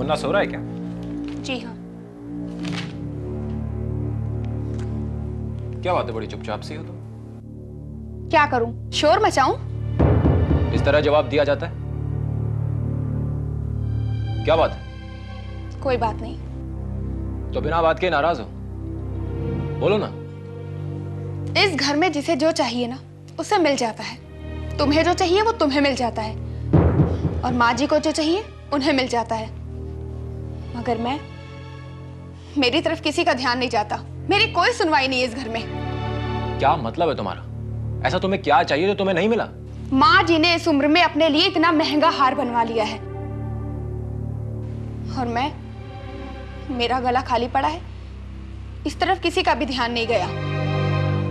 मुन्ना सो रहा है क्या? जी हाँ। क्या बात है, बड़ी चुपचाप सी हो तुम? क्या करूं, शोर मचाऊं? इस तरह जवाब दिया जाता है? क्या बात है? कोई बात नहीं। तो बिना बात के नाराज हो? बोलो ना। इस घर में जिसे जो चाहिए ना उसे मिल जाता है। तुम्हें जो चाहिए वो तुम्हें मिल जाता है, और माँ जी को जो चाहिए उन्हें मिल जाता है। मगर मेरी तरफ किसी का ध्यान नहीं जाता। मेरी कोई सुनवाई नहीं है इस घर में। क्या मतलब है तुम्हारा? ऐसा तुम्हें क्या चाहिए जो तुम्हें नहीं मिला? माँ जी ने इस उम्र में अपने लिए इतना महंगा हार बनवा लिया है, और मेरा गला खाली पड़ा है। इस तरफ किसी का भी ध्यान नहीं गया।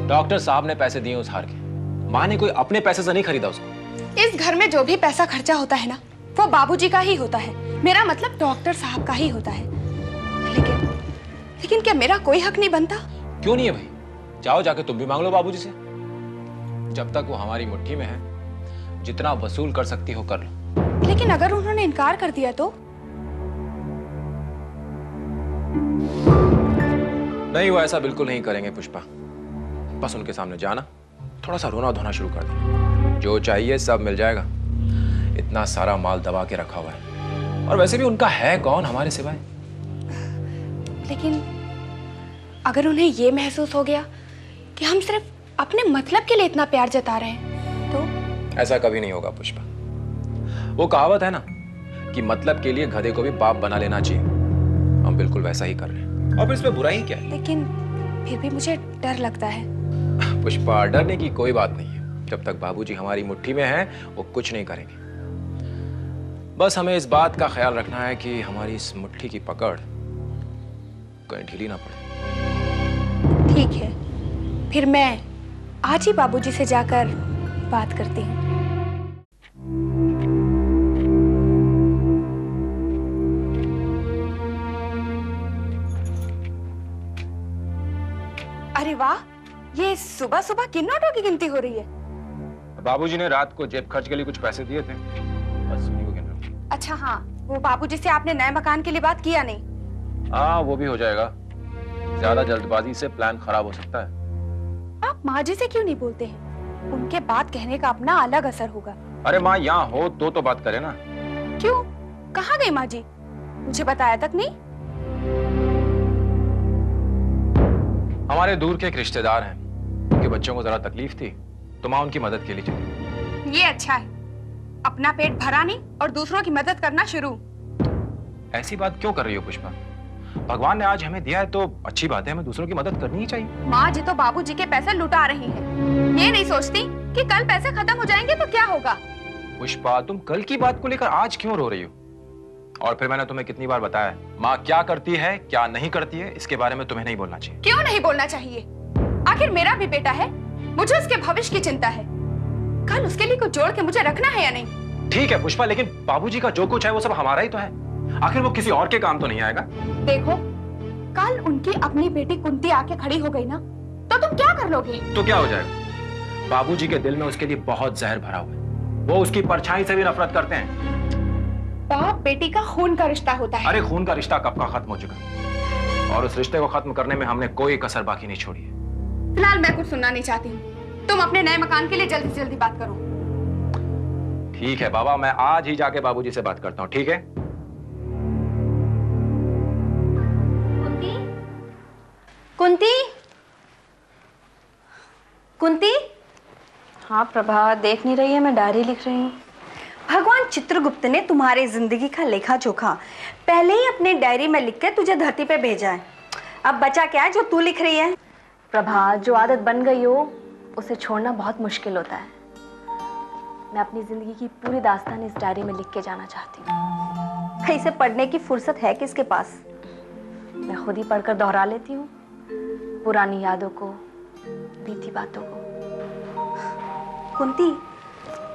डॉक्टर साहब ने पैसे दिए उस हार के। माँ ने कोई अपने पैसे से नहीं खरीदा उसको। इस घर में जो भी पैसा खर्चा होता है ना, वो बाबूजी का ही होता है। मेरा मतलब डॉक्टर साहब का ही होता है। लेकिन क्या मेरा कोई हक नहीं बनता? क्यों नहीं है भाई? जाओ जाके तुम भी मांग लो बाबूजी से। जब तक वो हमारी मुट्ठी में है, जितना वसूल कर सकती हो कर लो। लेकिन अगर उन्होंने इनकार कर दिया तो? नहीं, वो ऐसा बिल्कुल नहीं करेंगे पुष्पा। बस उनके सामने जाना, थोड़ा सा रोना धोना शुरू कर देना। जो चाहिए सब मिल जाएगा। इतना सारा माल दबा के रखा हुआ है, और वैसे भी उनका है कौन हमारे सिवाय? लेकिन अगर उन्हें यह महसूस हो गया कि हम सिर्फ अपने मतलब के लिए इतना प्यार जता रहे हैं तो? ऐसा कभी नहीं होगा पुष्पा। वो कहावत है ना कि मतलब के लिए गधे को भी बाप बना लेना चाहिए। हम बिल्कुल वैसा ही कर रहे हैं, और फिर इसमें बुराई क्या है? लेकिन फिर भी मुझे डर लगता है। पुष्पा, डरने की कोई बात नहीं है। जब तक बाबूजी हमारी मुट्ठी में हैं, वो कुछ नहीं करेंगे। बस हमें इस बात का ख्याल रखना है कि हमारी इस मुट्ठी की पकड़ कहीं ढीली ना पड़े। ठीक है, फिर मैं आज ही बाबूजी से जाकर बात करती हूँ। अरे वाह, ये सुबह सुबह किन नोटों की गिनती हो रही है? बाबूजी ने रात को जेब खर्च के लिए कुछ पैसे दिए थे, बस उन्हीं को गिन रहा हूं। अच्छा हाँ, वो बाबूजी से आपने नए मकान के लिए बात किया नहीं? हाँ, वो भी हो जाएगा। ज्यादा जल्दबाजी से प्लान खराब हो सकता है। आप माँ जी से क्यों नहीं बोलते हैं? उनके बात कहने का अपना अलग असर होगा। अरे माँ यहाँ हो तो बात करे ना। क्यों, कहाँ गई माँ जी? मुझे बताया तक नहीं। हमारे दूर के एक रिश्तेदार हैं, उनके बच्चों को जरा तकलीफ थी, तो माँ उनकी मदद के लिए चली। ये अच्छा है, अपना पेट भरा नहीं और दूसरों की मदद करना शुरू। ऐसी बात क्यों कर रही हो पुष्पा? भगवान ने आज हमें दिया है तो अच्छी बात है, हमें दूसरों की मदद करनी ही चाहिए। माँ जी तो बाबूजी के पैसे लुटा रही है। ये नहीं सोचती कि कल पैसे खत्म हो जाएंगे तो क्या होगा? पुष्पा, तुम कल की बात को लेकर आज क्यों रो रही हो? और फिर मैंने तुम्हें कितनी बार बताया है, माँ क्या करती है क्या नहीं करती है, इसके बारे में तुम्हें नहीं बोलना चाहिए। क्यों नहीं बोलना चाहिए? आखिर मेरा भी बेटा है, मुझे उसके भविष्य की चिंता है। कल उसके लिए कुछ जोड़ के मुझे रखना है या नहीं? ठीक है पुष्पा, लेकिन बाबूजी का जो कुछ है वो सब हमारा ही तो है। आखिर वो किसी और के काम तो नहीं आएगा। देखो, कल उनकी अपनी बेटी कुंती आके खड़ी हो गई ना, तो तुम क्या कर लोगे? तो क्या हो जाएगा? बाबूजी के दिल में उसके लिए बहुत जहर भरा हुआ है। वो उसकी परछाई से भी नफरत करते हैं। बाप बेटी का खून का रिश्ता होता है। अरे खून का रिश्ता कब का खत्म हो चुका, और उस रिश्ते को खत्म करने में हमने कोई कसर बाकी नहीं छोड़ी है। फिलहाल मैं कुछ सुनना नहीं चाहती हूँ। तुम अपने नए मकान के लिए जल्दी से जल्दी बात करो। ठीक है बाबा, मैं आज ही जाके बाबूजी से बात करता हूँ, ठीक है? कुंती, कुंती। हाँ प्रभा, देख नहीं रही है, मैं डायरी लिख रही हूँ। भगवान चित्रगुप्त ने तुम्हारी जिंदगी का लेखा जोखा पहले ही अपनी डायरी में लिख के तुझे धरती पे भेजा है। अब बचा क्या है जो तू लिख रही है? प्रभा, जो आदत बन गई हो उसे छोड़ना बहुत मुश्किल होता है। मैं अपनी जिंदगी की पूरी दास्तान इस डायरी में लिख के जाना चाहती हूँ। इसे पढ़ने की फुर्सत है किसके पास? मैं खुद ही पढ़कर दोहरा लेती हूँ पुरानी यादों को, बीती बातों को। कुंती,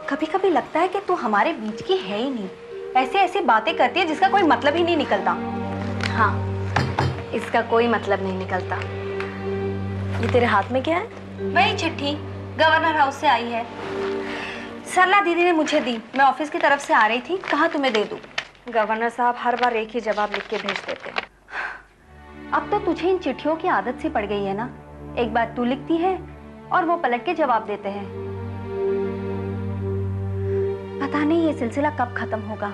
कभी कभी लगता है कि तू हमारे बीच की है ही नहीं। ऐसे ऐसे बातें करती है जिसका कोई मतलब ही नहीं निकलता। हाँ, इसका कोई मतलब नहीं निकलता। ये तेरे हाथ में क्या है? वही चिट्ठी गवर्नर हाउस से आई है। सरला दीदी ने मुझे दी, मैं ऑफिस की तरफ से आ रही थी, कहा तुम्हें दे दूं। गवर्नर साहब हर बार एक ही जवाब लिख के भेज देते हैं। अब तो तुझे इन चिट्ठियों की आदत सी पड़ गई है ना, एक बार तू लिखती है और वो पलट के जवाब देते हैं। पता नहीं ये सिलसिला कब खत्म होगा।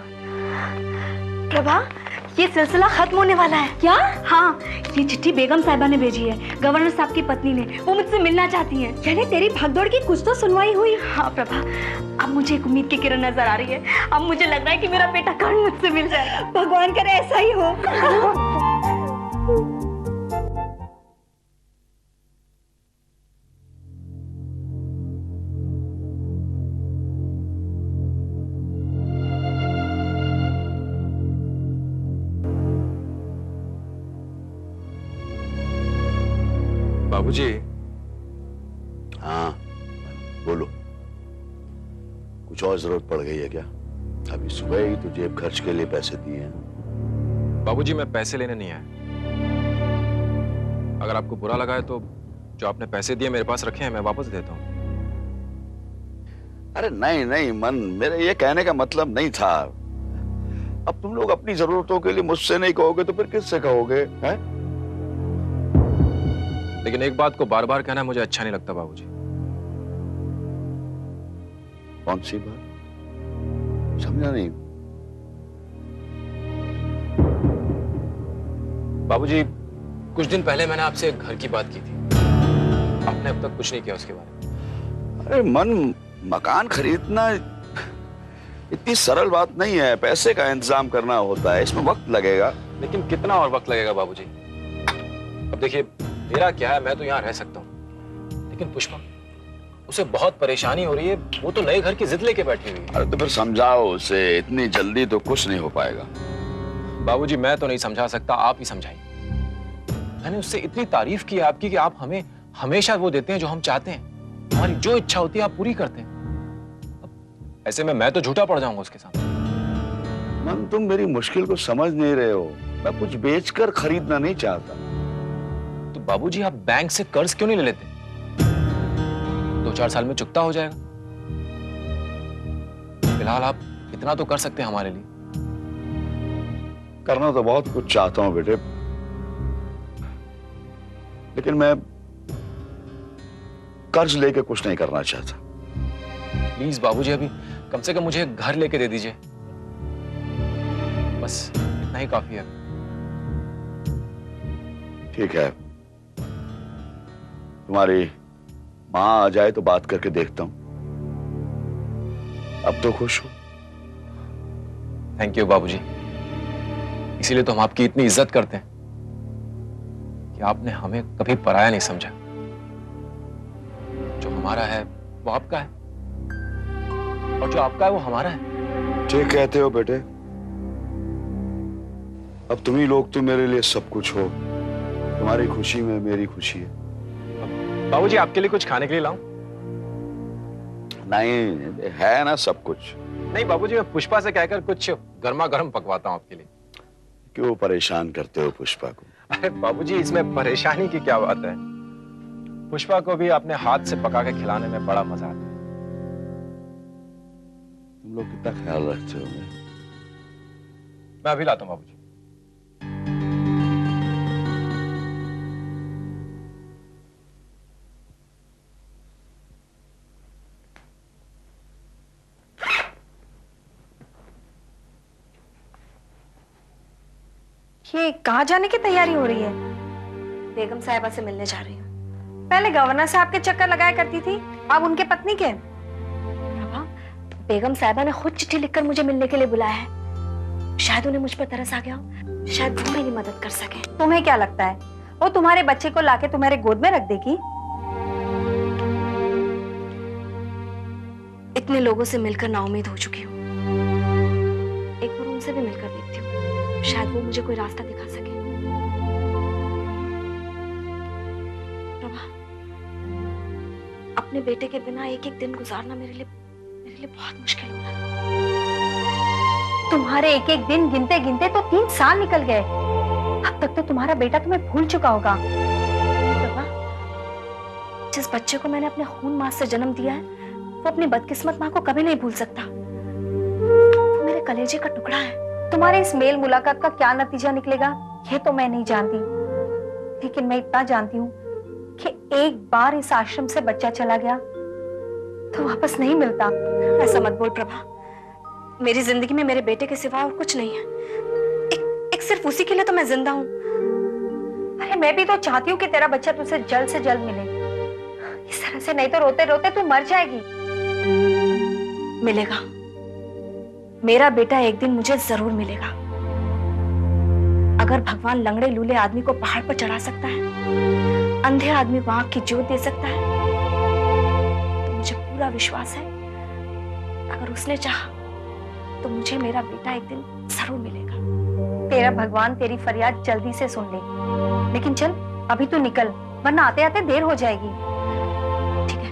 प्रभा, ये सिलसिला खत्म होने वाला है। क्या? हाँ, ये चिट्ठी बेगम साहिबा ने भेजी है, गवर्नर साहब की पत्नी ने। वो मुझसे मिलना चाहती हैं। यानी तेरी भागदौड़ की कुछ तो सुनवाई हुई। हाँ प्रभा, अब मुझे एक उम्मीद की किरण नजर आ रही है। अब मुझे लग रहा है कि मेरा बेटा कर्ण मुझसे मिल जाएगा। भगवान करे ऐसा ही हो। बाबूजी। हाँ, बोलो। कुछ और जरूरत पड़ गई है क्या? अभी सुबह ही तो जेब खर्च के लिए पैसे दिए हैं। बाबूजी, मैं पैसे लेने नहीं आया। अगर आपको बुरा लगा है तो जो आपने पैसे दिए मेरे पास रखे हैं, मैं वापस देता हूँ। अरे नहीं नहीं मन, मेरे ये कहने का मतलब नहीं था। अब तुम लोग अपनी जरूरतों के लिए मुझसे नहीं कहोगे तो फिर किससे कहोगे? हैं? लेकिन एक बात को बार बार कहना मुझे अच्छा नहीं लगता बाबूजी। कौन सी बात? समझा नहीं। बाबूजी, कुछ दिन पहले मैंने आपसे एक घर की बात की थी, आपने अब तक कुछ नहीं किया उसके बारे में। अरे मन, मकान खरीदना इतनी सरल बात नहीं है। पैसे का इंतजाम करना होता है, इसमें वक्त लगेगा। लेकिन कितना और वक्त लगेगा बाबूजी? अब देखिए, मेरा क्या है, मैं तो यहाँ रह सकता हूँ, लेकिन पुष्पा, उसे बहुत परेशानी हो रही है। वो तो नए घर की जिद लेके बैठी हुई है। अरे तो फिर समझाओ उसे, इतनी जल्दी तो कुछ नहीं हो पाएगा। बाबूजी, मैं तो नहीं समझा सकता, आप ही समझाइए। मैंने उससे इतनी तारीफ की है आपकी कि आप हमें हमेशा वो देते हैं जो हम चाहते हैं। हमारी जो इच्छा होती है आप पूरी करते हैं। अब ऐसे में मैं तो झूठा पड़ जाऊंगा उसके सामने। मन, तुम मेरी मुश्किल को समझ नहीं रहे हो। मैं कुछ बेचकर खरीदना नहीं चाहता। तो बाबूजी, आप बैंक से कर्ज क्यों नहीं ले लेते? 2-4 साल में चुकता हो जाएगा। फिलहाल आप इतना तो कर सकते हैं हमारे लिए। करना तो बहुत कुछ चाहता हूं बेटे, लेकिन मैं कर्ज लेके कुछ नहीं करना चाहता। प्लीज बाबूजी, अभी कम से कम मुझे एक घर लेके दे दीजिए, बस इतना ही काफी है। ठीक है, तुम्हारी मां आ जाए तो बात करके देखता हूं। अब तो खुश हो? थैंक यू बाबूजी, इसीलिए तो हम आपकी इतनी इज्जत करते हैं कि आपने हमें कभी पराया नहीं समझा। जो हमारा है वो आपका है, और जो आपका है वो हमारा है। ठीक कहते हो बेटे। अब तुम ही लोग तो मेरे लिए सब कुछ हो। तुम्हारी खुशी में मेरी खुशी है। बाबूजी, आपके लिए कुछ खाने के लिए लाऊं? नहीं है ना सब कुछ। नहीं बाबूजी, मैं पुष्पा से कहकर कुछ गर्मा गर्म पकवाता हूं आपके लिए। क्यों परेशान करते हो पुष्पा को? अरे बाबूजी, इसमें परेशानी की क्या बात है? पुष्पा को भी अपने हाथ से पका के खिलाने में बड़ा मजा आता है। तुम लोग कितना ख्याल रखते हो? मैं अभी लाता हूं बाबूजी। ये कहाँ जाने की तैयारी हो रही है? बेगम साहिबा से मिलने जा रही हूँ। पहले गवर्नर साहब के चक्कर लगाया करती थी, अब उनके पत्नी के। प्रभा, बेगम साहिबा ने खुद चिट्ठी लिखकर मुझे मिलने के लिए बुलाया है। शायद उन्हें मुझ पर तरस आ गया हो, शायद वो मेरी मदद कर सके। तुम्हें क्या लगता है वो तुम्हारे बच्चे को लाके तुम्हारे गोद में रख देगी? इतने लोगों से मिलकर नाउम्मीद हो चुकी हूँ। एक बार उनसे भी मिलकर देखती हूँ, शायद वो मुझे कोई रास्ता दिखा सके। प्रभा, अपने बेटे के बिना एक एक दिन गुजारना मेरे लिए बहुत मुश्किल हो रहा है। तुम्हारे एक एक दिन गिनते गिनते तो 3 साल निकल गए। अब तक तो तुम्हारा बेटा तुम्हें भूल चुका होगा। प्रभा, जिस बच्चे को मैंने अपने खून मांस से जन्म दिया है, वो अपनी बदकिस्मत मां को कभी नहीं भूल सकता। वो मेरे कलेजे का टुकड़ा है। तुम्हारे इस मेल मुलाकात का क्या नतीजा निकलेगा ये तो मैं नहीं जानती, लेकिन मैं इतना जानती हूँ कि एक बार इस आश्रम से बच्चा चला गया तो वापस नहीं मिलता। ऐसा मत बोल प्रभा, मेरी जिंदगी में मेरे बेटे के सिवा और कुछ नहीं है। एक सिर्फ उसी के लिए तो मैं जिंदा हूँ। अरे मैं भी तो चाहती हूँ कि तेरा बच्चा तुझसे जल्द से जल्द मिले। इस तरह से नहीं तो रोते रोते तू मर जाएगी। मिलेगा, मेरा बेटा एक दिन मुझे जरूर मिलेगा। अगर भगवान लंगड़े लूले आदमी को पहाड़ पर चढ़ा सकता है, अंधे आदमी को आंख की जोत दे सकता है, तो मुझे पूरा विश्वास है अगर उसने चाहा तो मुझे मेरा बेटा एक दिन जरूर मिलेगा। तेरा भगवान तेरी फरियाद जल्दी से सुन ले, लेकिन चल अभी तू निकल, वरना आते आते देर हो जाएगी। ठीक है,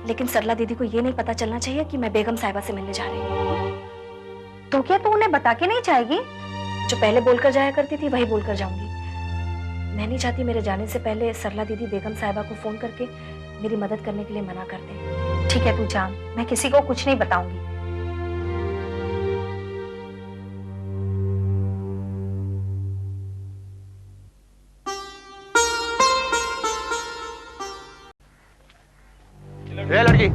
लेकिन सरला दीदी को ये नहीं पता चलना चाहिए कि मैं बेगम साहिबा से मिलने जा रही हूँ। तो क्या तू उन्हें बता के नहीं जाएगी? जो पहले बोलकर जाया करती थी वही बोलकर जाऊंगी। मैं नहीं चाहती मेरे जाने से पहले सरला दीदी बेगम साहिबा को फोन करके मेरी मदद करने के लिए मना कर दे। ठीक है तू जा, मैं किसी को कुछ नहीं बताऊंगी। ए लड़की,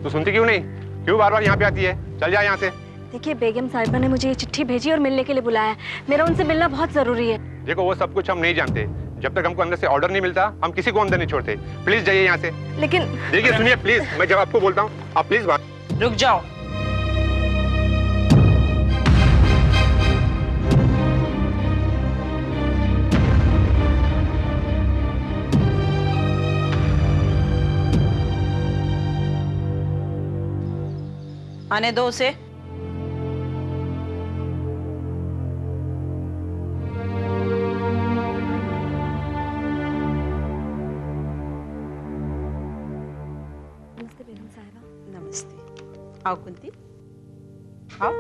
तू सुनती क्यों नहीं? क्यों बार बार यहाँ पे आती है? चल जा यहाँ से। देखिए, बेगम साहिबा ने मुझे ये चिट्ठी भेजी और मिलने के लिए बुलाया। मेरा उनसे मिलना बहुत जरूरी है। देखो, वो सब कुछ हम नहीं जानते। जब तक हमको अंदर से ऑर्डर नहीं मिलता हम किसी को अंदर नहीं छोड़ते। प्लीज जाइए यहाँ से। लेकिन देखिए सुनिए प्लीज, मैं जब आपको बोलता हूँ आप प्लीज बात। रुक जाओ। आने दो उसे। नमस्ते बेगम साहिबा। नमस्ते। आओ कुंती, आओ।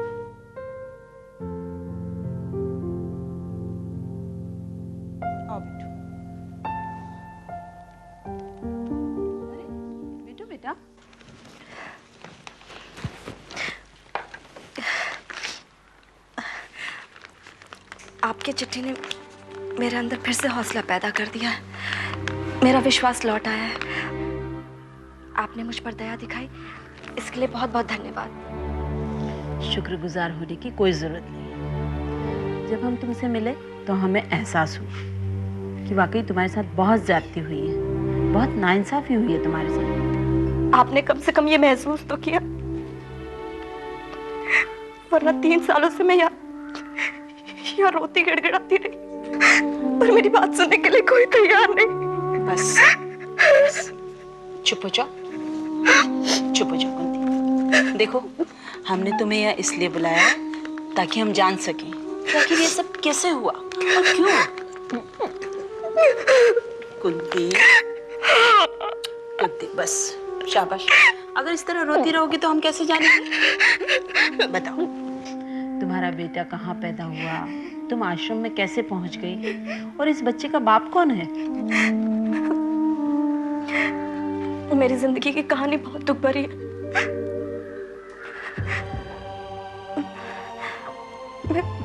आओ बेटो। अरे बेटो, बेटा। आपकी चिट्ठी ने मेरे अंदर फिर से हौसला पैदा कर दिया है। मेरा विश्वास लौट आया है। आपने मुझ पर दया दिखाई, इसके लिए बहुत बहुत धन्यवाद। शुक्रगुजार होने की कोई जरूरत नहीं। जब हम तुमसे मिले तो हमें एहसास हुआ कि वाकई तुम्हारे साथ बहुत ज्यादती हुई है, बहुत नाइंसाफी हुई है तुम्हारे साथ। आपने कम से कम ये महसूस तो किया, वरना 3 सालों से मैं यहाँ रोती गिड़गिड़ाती रही, पर मेरी बात सुनने के लिए कोई तैयार नहीं। बस चुप हो जाओ, चुप हो जाओ कुंती। देखो, हमने तुम्हें यहाँ इसलिए बुलाया ताकि हम जान सकें कि आखिर ये सब कैसे हुआ और क्यों। कुंती, कुंती, बस शाबाश। अगर इस तरह रोती रहोगी तो हम कैसे जानेंगे? बताओ, तुम्हारा बेटा कहाँ पैदा हुआ, तुम आश्रम में कैसे पहुंच गई, और इस बच्चे का बाप कौन है? मेरी जिंदगी की कहानी बहुत दुख भरी है।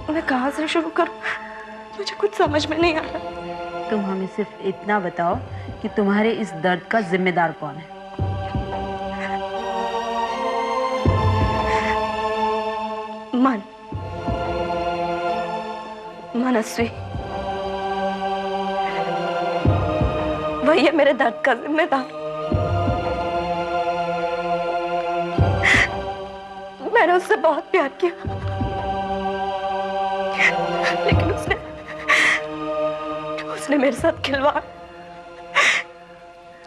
मैं कहाँ से शुरू करूं? मुझे कुछ समझ में नहीं आ रहा। तुम हमें सिर्फ इतना बताओ कि तुम्हारे इस दर्द का जिम्मेदार कौन है? मनस्वी, वही है मेरे दर्द का जिम्मेदार। मैंने उससे बहुत प्यार किया, लेकिन उसने मेरे साथ खिलवाड़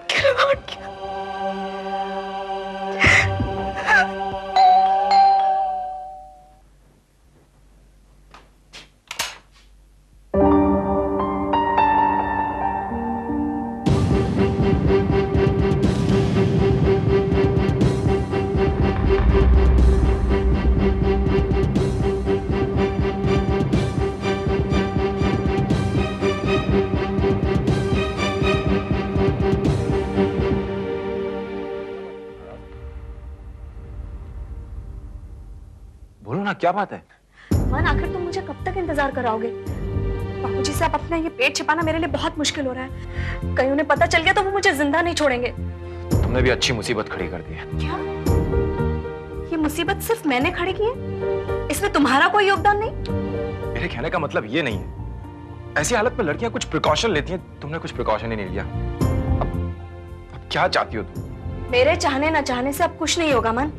किया। बोलो ना, क्या बात है? भगवान, आखिर तुम मुझे कब तक इंतजार कराओगे? बाबूजी से अब अपना ये पेट छिपाना मेरे लिए बहुत मुश्किल हो रहा है। कहीं उन्हें पता चल गया तो वो मुझे जिंदा नहीं छोड़ेंगे। तुमने भी अच्छी मुसीबत खड़ी कर दी है। क्या? ये मुसीबत सिर्फ मैंने खड़ी की है? इसमें तुम्हारा कोई योगदान नहीं? मेरे कहने का मतलब ये नहीं है। ऐसी हालत में लड़कियां कुछ प्रिकॉशन लेती हैं, तुमने कुछ प्रिकॉशन ही नहीं लिया। अब क्या चाहती हो तुम? मेरे चाहने ना चाहने से अब कुछ नहीं होगा मन।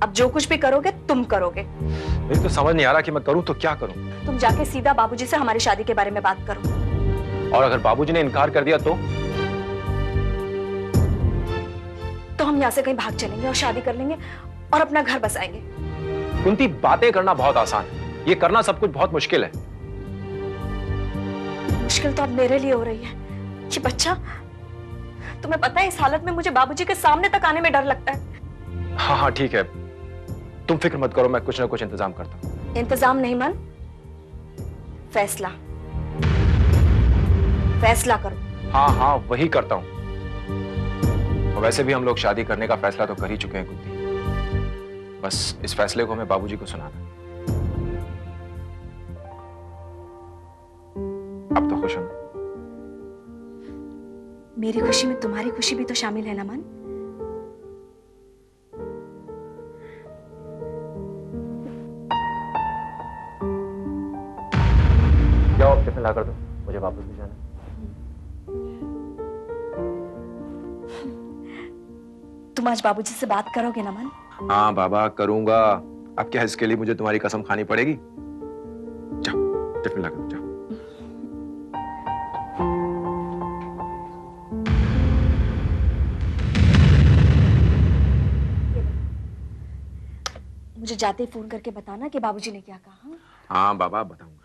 अब जो कुछ भी करोगे तुम करोगे। मेरी तो समझ नहीं आ रहा कि मैं करूं तो क्या करूं। तुम जाके सीधा बाबूजी से हमारी शादी के बारे में बात करो। और अगर बाबूजी ने इनकार कर दिया तो हम यहाँ से कहीं भाग चलेंगे और शादी कर लेंगे और अपना घर बसाएंगे। कुंती, बातें करना बहुत आसान है, ये करना सब कुछ बहुत मुश्किल है। मुश्किल तो अब मेरे लिए हो रही है। ये बच्चा, तुम्हें पता है इस हालत में मुझे बाबूजी के सामने तक आने में डर लगता है। हाँ हाँ ठीक है, तुम फिक्र मत करो, मैं कुछ ना कुछ इंतजाम करता हूँ। इंतजाम नहीं मन, फैसला। फैसला करो। हाँ हाँ वही करता हूँ। और वैसे भी हम लोग शादी करने का फैसला तो कर ही चुके हैं कुंती। बस इस फैसले को हमें बाबूजी को सुनाना है। अब तो खुश हूं। मेरी खुशी में तुम्हारी खुशी भी तो शामिल है ना मन। जाओ टिफिन ला कर दो, मुझे वापस भी जाना है। तुम आज बाबूजी से बात करोगे ना मन? हाँ बाबा करूंगा। अब क्या इसके लिए मुझे तुम्हारी कसम खानी पड़ेगी? जाओ टिफिन ला कर दो, जाओ। मुझे जाते ही फोन करके बताना कि बाबूजी ने क्या कहा। हाँ बाबा बताऊंगा।